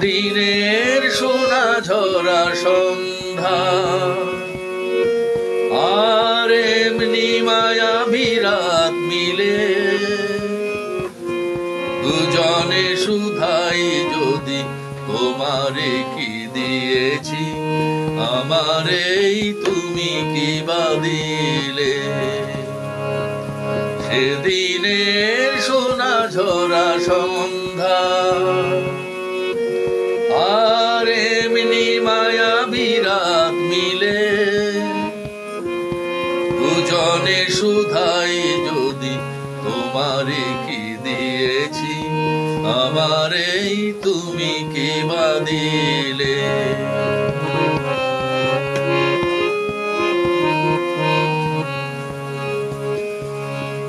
সেদিনের সোনা ঝরা সন্ধ্যা আর এমনি মায়াবী রাত মিলে দুজনে শুধাই যদি তোমারে কি দিয়েছি আমারেই তুমি কি বা দিলে। সেদিনের সোনা ঝরা সন্ধ্যা আর এমনি মায়াবী রাত মিলে দুজনে শুধাই যদি তোমারে কি দিয়েছি আমারেই তুমি কি বা দিলে।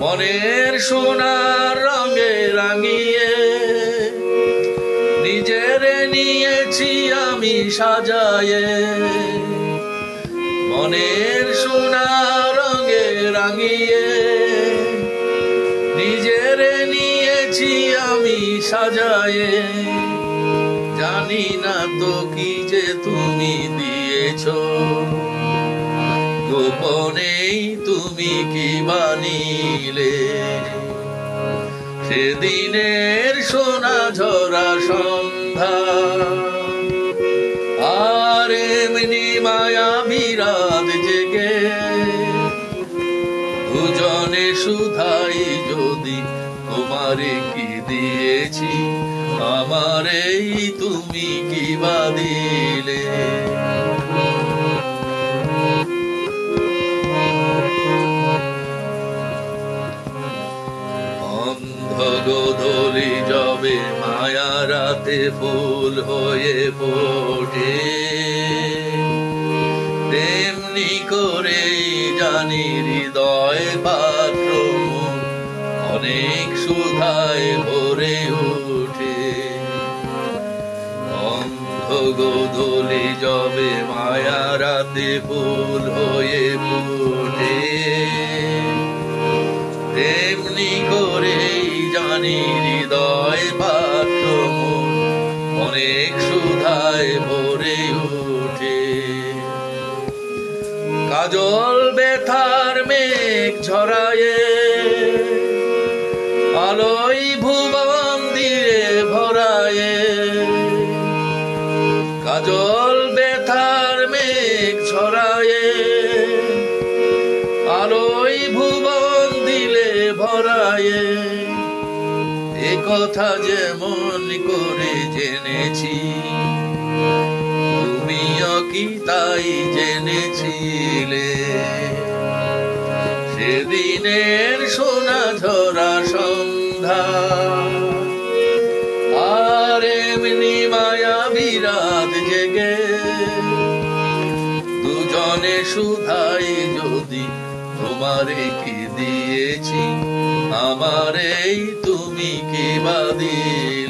মনের সোনার রঙে রাঙিয়ে নিজেরে নিয়েছি আমি সাজায়ে, মনের সোনার রঙে রাঙিয়ে নিজেরে নিয়েছি আমি সাজায়ে। জানি না তো কি যে তুমি দিয়েছো গোপনেই তুমি কি বানিলে। সেদিনের সোনা ঝরা সন্ধ্যা আর এমনি মায়াবী রাত জেগে দুজনে শুধাই যদি তোমারে কি দিয়েছি আমারেই তুমি কি বা দিলে। গোধূলি যবে মায়া রাতে ফুল হয়ে ফোটে তেমনি করে জানি হৃদয় পাত্র অনেক সুধায় ভরে ওঠে। অন্ধ গোধূলি যবে মায়া রাতে ফুল হয়ে ফোটে তেমনি করে জানি হৃদয় পাত্র অনেক সুধায় ভরে ওঠে। কাজল বেথার মেঘ ঝরায়ে আলোয় ভুবন দিয়ে ভরায়ে, কাজল বেথার মেঘ ঝরায়ে আলোয় ভুবন দিলে ভরায়ে। এ কথা যেমন করে জেনেছি তুমিও কি তাই জেনেছিলে। সেদিনের সোনা ঝরা সন্ধ্যা আর এমনি মায়াবী রাত জেগে দুজনে শুধাই যদি তোমারে কি দিয়েছি আমারেই তুমি কি বা দিলে।